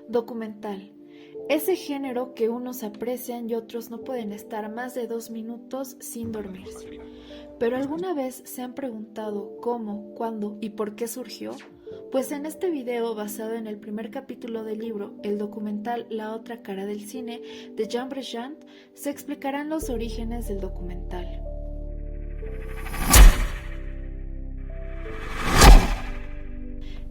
Documental. Ese género que unos aprecian y otros no pueden estar más de 2 minutos sin dormirse. ¿Pero alguna vez se han preguntado cómo, cuándo y por qué surgió? Pues en este video, basado en el primer capítulo del libro, el documental La otra cara del cine, de Jean Bregant, se explicarán los orígenes del documental.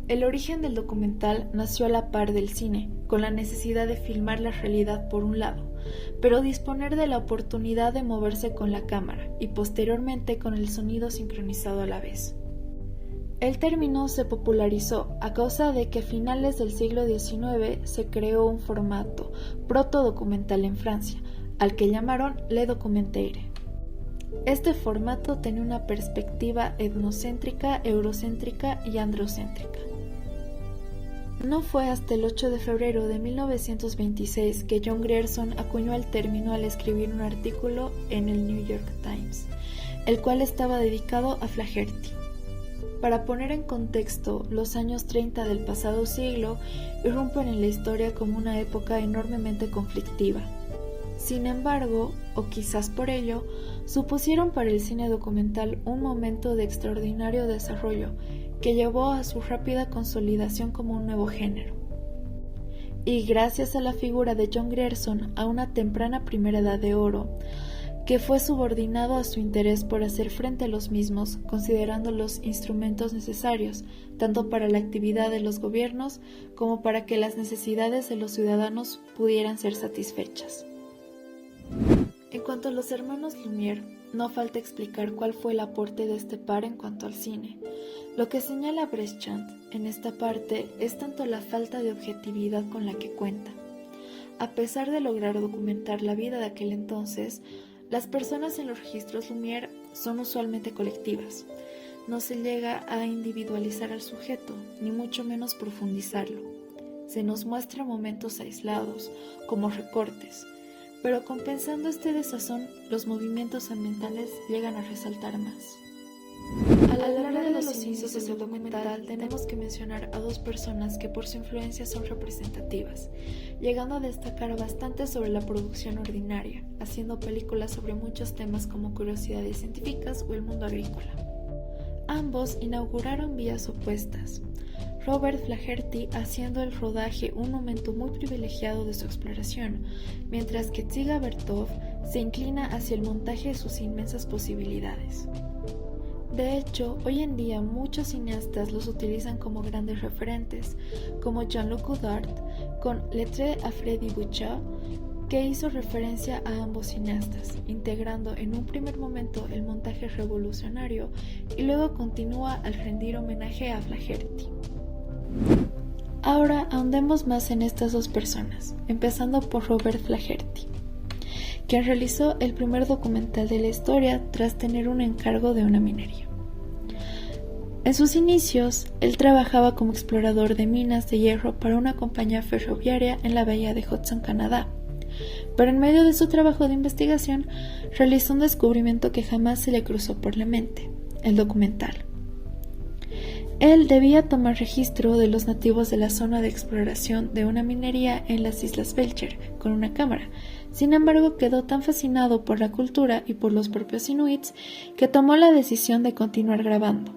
El origen del documental nació a la par del cine, con la necesidad de filmar la realidad por un lado, pero disponer de la oportunidad de moverse con la cámara y posteriormente con el sonido sincronizado a la vez. El término se popularizó a causa de que a finales del siglo XIX se creó un formato proto-documental en Francia, al que llamaron Le Documentaire. Este formato tenía una perspectiva etnocéntrica, eurocéntrica y androcéntrica. No fue hasta el 8 de febrero de 1926 que John Grierson acuñó el término al escribir un artículo en el New York Times, el cual estaba dedicado a Flaherty. Para poner en contexto, los años 30 del pasado siglo irrumpen en la historia como una época enormemente conflictiva. Sin embargo, o quizás por ello, supusieron para el cine documental un momento de extraordinario desarrollo que llevó a su rápida consolidación como un nuevo género. Y gracias a la figura de John Grierson a una temprana primera edad de oro, que fue subordinado a su interés por hacer frente a los mismos, considerando los instrumentos necesarios, tanto para la actividad de los gobiernos como para que las necesidades de los ciudadanos pudieran ser satisfechas. En cuanto a los hermanos Lumière, no falta explicar cuál fue el aporte de este par en cuanto al cine. Lo que señala Bregant en esta parte es tanto la falta de objetividad con la que cuenta. A pesar de lograr documentar la vida de aquel entonces, las personas en los registros Lumière son usualmente colectivas. No se llega a individualizar al sujeto, ni mucho menos profundizarlo. Se nos muestra momentos aislados, como recortes, pero compensando este desazón, los movimientos ambientales llegan a resaltar más. Al hablar de los inicios del documental, tenemos que mencionar a dos personas que por su influencia son representativas, llegando a destacar bastante sobre la producción ordinaria, haciendo películas sobre muchos temas como curiosidades científicas o el mundo agrícola. Ambos inauguraron vías opuestas. Robert Flaherty haciendo el rodaje un momento muy privilegiado de su exploración, mientras que Dziga Vertov se inclina hacia el montaje de sus inmensas posibilidades. De hecho, hoy en día muchos cineastas los utilizan como grandes referentes, como Jean-Luc Godard con Lettre à Freddy Bouchard, que hizo referencia a ambos cineastas, integrando en un primer momento el montaje revolucionario y luego continúa al rendir homenaje a Flaherty. Ahora ahondemos más en estas dos personas, empezando por Robert Flaherty, quien realizó el primer documental de la historia tras tener un encargo de una minería. En sus inicios, él trabajaba como explorador de minas de hierro para una compañía ferroviaria en la bahía de Hudson, Canadá, pero en medio de su trabajo de investigación realizó un descubrimiento que jamás se le cruzó por la mente: el documental. Él debía tomar registro de los nativos de la zona de exploración de una minería en las Islas Belcher con una cámara. Sin embargo, quedó tan fascinado por la cultura y por los propios inuits que tomó la decisión de continuar grabando.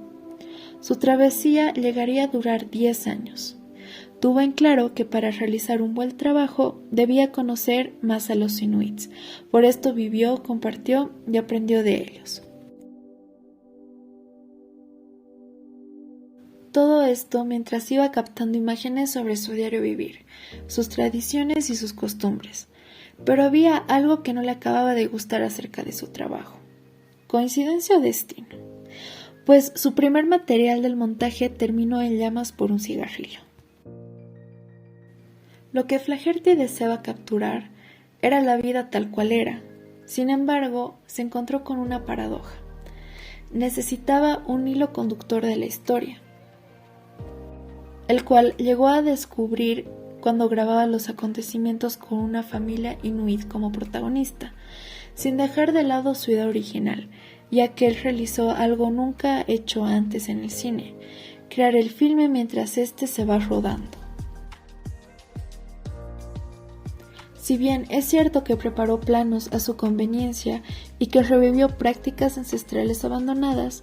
Su travesía llegaría a durar 10 años. Tuvo en claro que para realizar un buen trabajo debía conocer más a los inuits. Por esto vivió, compartió y aprendió de ellos. Todo esto mientras iba captando imágenes sobre su diario vivir, sus tradiciones y sus costumbres. Pero había algo que no le acababa de gustar acerca de su trabajo. ¿Coincidencia o destino? Pues su primer material del montaje terminó en llamas por un cigarrillo. Lo que Flaherty deseaba capturar era la vida tal cual era. Sin embargo, se encontró con una paradoja. Necesitaba un hilo conductor de la historia, el cual llegó a descubrir cuando grababa los acontecimientos con una familia inuit como protagonista, sin dejar de lado su idea original, ya que él realizó algo nunca hecho antes en el cine: crear el filme mientras éste se va rodando. Si bien es cierto que preparó planos a su conveniencia y que revivió prácticas ancestrales abandonadas,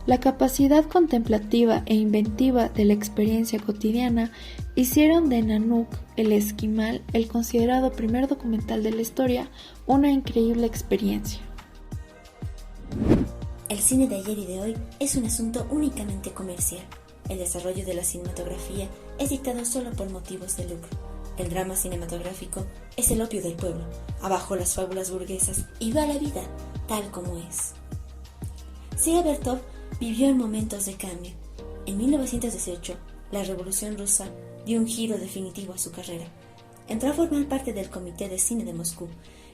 la capacidad contemplativa e inventiva de la experiencia cotidiana hicieron de Nanook el Esquimal, el considerado primer documental de la historia, una increíble experiencia. El cine de ayer y de hoy es un asunto únicamente comercial. El desarrollo de la cinematografía es dictado solo por motivos de lucro. El drama cinematográfico es el opio del pueblo, abajo las fábulas burguesas y va la vida tal como es. Siga Vertov vivió en momentos de cambio. En 1918, la Revolución Rusa dio un giro definitivo a su carrera. Entró a formar parte del Comité de Cine de Moscú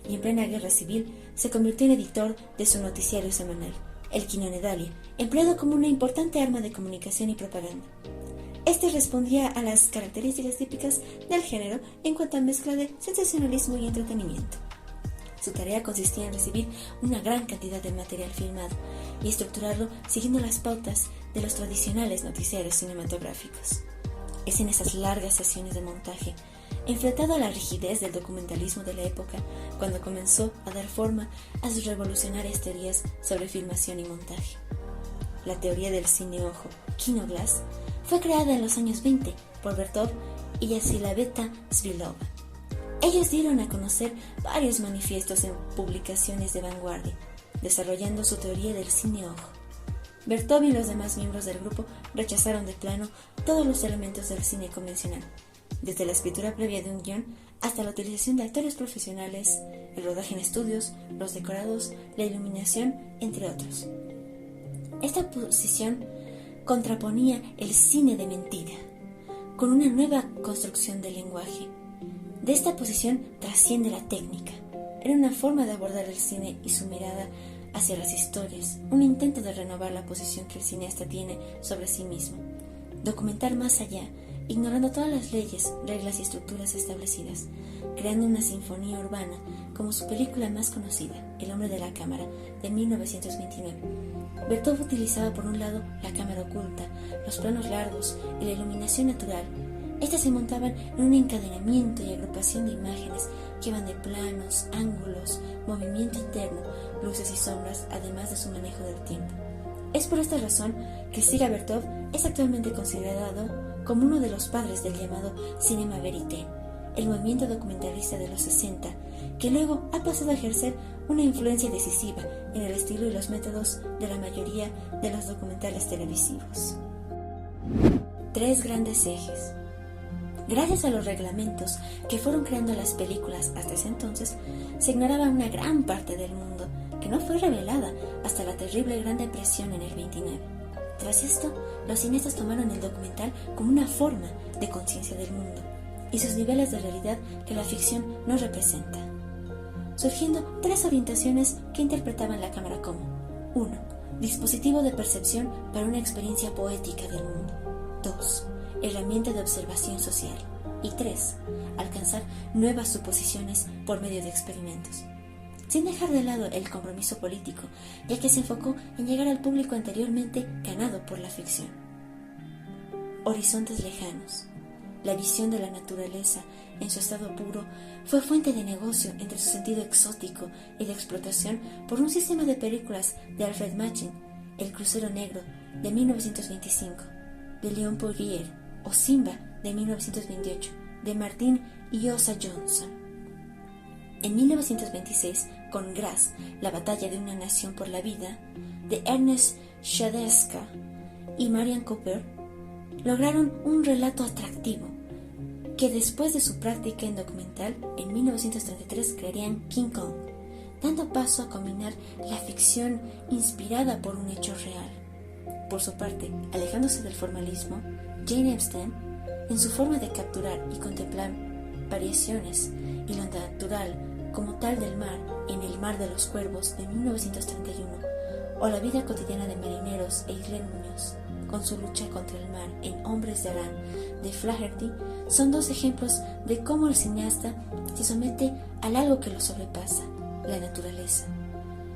y en plena guerra civil se convirtió en editor de su noticiario semanal, el Kinonedalia, empleado como una importante arma de comunicación y propaganda. Este respondía a las características típicas del género en cuanto a mezcla de sensacionalismo y entretenimiento. Su tarea consistía en recibir una gran cantidad de material filmado y estructurarlo siguiendo las pautas de los tradicionales noticiarios cinematográficos. Es en esas largas sesiones de montaje, enfrentado a la rigidez del documentalismo de la época, cuando comenzó a dar forma a sus revolucionarias teorías sobre filmación y montaje. La teoría del cine ojo, Kinoglass, fue creada en los años 20 por Vertov y Yassilabeta Svilova. Ellos dieron a conocer varios manifiestos en publicaciones de vanguardia, desarrollando su teoría del cine ojo. Vertov y los demás miembros del grupo rechazaron de plano todos los elementos del cine convencional, desde la escritura previa de un guión hasta la utilización de actores profesionales, el rodaje en estudios, los decorados, la iluminación, entre otros. Esta posición contraponía el cine de mentira, con una nueva construcción del lenguaje. De esta posición trasciende la técnica. Era una forma de abordar el cine y su mirada hacia las historias, un intento de renovar la posición que el cineasta tiene sobre sí mismo, documentar más allá, ignorando todas las leyes, reglas y estructuras establecidas, creando una sinfonía urbana como su película más conocida, El hombre de la cámara, de 1929. Vertov utilizaba por un lado la cámara oculta, los planos largos y la iluminación natural. Estas se montaban en un encadenamiento y agrupación de imágenes que van de planos, ángulos, movimiento interno, luces y sombras, además de su manejo del tiempo. Es por esta razón que Siga Vertov es actualmente considerado como uno de los padres del llamado Cinema Verité, el movimiento documentalista de los 60, que luego ha pasado a ejercer una influencia decisiva en el estilo y los métodos de la mayoría de los documentales televisivos. 3 grandes ejes. Gracias a los reglamentos que fueron creando las películas hasta ese entonces, se ignoraba una gran parte del mundo que no fue revelada hasta la terrible Gran Depresión en el 29. Tras esto, los cineastas tomaron el documental como una forma de conciencia del mundo y sus niveles de realidad que la ficción no representa, surgiendo 3 orientaciones que interpretaban la cámara como: 1. Dispositivo de percepción para una experiencia poética del mundo. 2. Herramienta de observación social. Y 3. Alcanzar nuevas suposiciones por medio de experimentos. Sin dejar de lado el compromiso político, ya que se enfocó en llegar al público anteriormente ganado por la ficción. Horizontes lejanos. La visión de la naturaleza en su estado puro fue fuente de negocio entre su sentido exótico y de explotación por un sistema de películas de Alfred Machin, El crucero negro, de 1925, de Leon Poirier, o Simba, de 1928, de Martin y Osa Johnson. En 1926, con Graz, La batalla de una nación por la vida, de Ernest Shadeska y Marian Cooper, lograron un relato atractivo, que después de su práctica en documental, en 1933 crearían King Kong, dando paso a combinar la ficción inspirada por un hecho real. Por su parte, alejándose del formalismo, Jane Epstein, en su forma de capturar y contemplar variaciones y lo natural como tal del mar en El mar de los cuervos, de 1931, o la vida cotidiana de marineros e isleños con su lucha contra el mar en Hombres de Arán, de Flaherty, son 2 ejemplos de cómo el cineasta se somete al algo que lo sobrepasa, la naturaleza,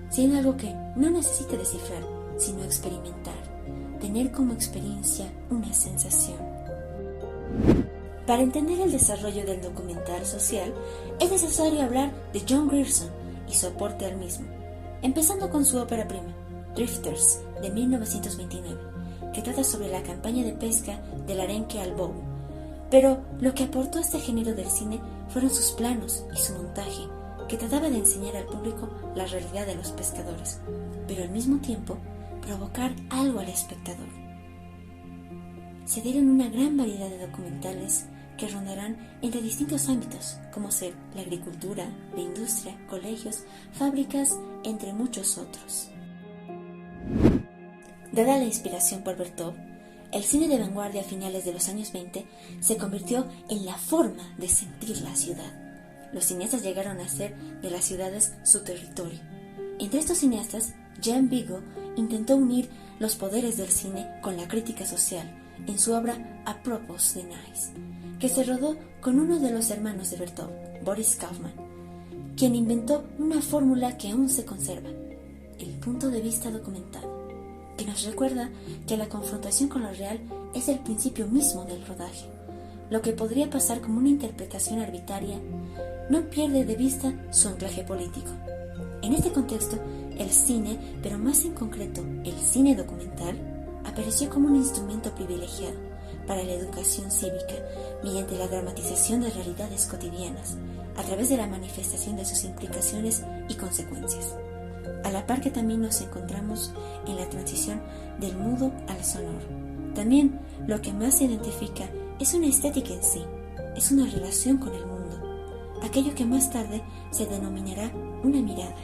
siendo algo que no necesita descifrar, sino experimentar, tener como experiencia una sensación. Para entender el desarrollo del documental social, es necesario hablar de John Grierson y su aporte al mismo, empezando con su ópera prima, Drifters, de 1929, que trata sobre la campaña de pesca del arenque al bow. Pero lo que aportó a este género del cine fueron sus planos y su montaje, que trataba de enseñar al público la realidad de los pescadores, pero al mismo tiempo provocar algo al espectador. Se dieron una gran variedad de documentales que rondarán entre distintos ámbitos, como ser la agricultura, la industria, colegios, fábricas, entre muchos otros. Dada la inspiración por Bertov, el cine de vanguardia a finales de los años 20 se convirtió en la forma de sentir la ciudad. Los cineastas llegaron a hacer de las ciudades su territorio. Entre estos cineastas, Jean Vigo intentó unir los poderes del cine con la crítica social en su obra Apropos de Nice, que se rodó con uno de los hermanos de Bertov, Boris Kaufman, quien inventó una fórmula que aún se conserva, el punto de vista documental, que nos recuerda que la confrontación con lo real es el principio mismo del rodaje. Lo que podría pasar como una interpretación arbitraria no pierde de vista su anclaje político. En este contexto, el cine, pero más en concreto el cine documental, apareció como un instrumento privilegiado para la educación cívica mediante la dramatización de realidades cotidianas a través de la manifestación de sus implicaciones y consecuencias. A la par que también nos encontramos en la transición del mudo al sonoro. También lo que más se identifica es una estética en sí, es una relación con el mundo, aquello que más tarde se denominará una mirada.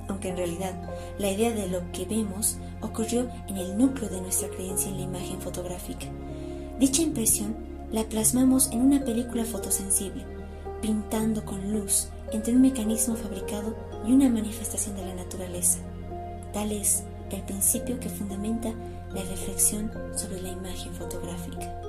Aunque en realidad la idea de lo que vemos ocurrió en el núcleo de nuestra creencia en la imagen fotográfica. Dicha impresión la plasmamos en una película fotosensible, pintando con luz entre un mecanismo fabricado y una manifestación de la naturaleza. Tal es el principio que fundamenta la reflexión sobre la imagen fotográfica.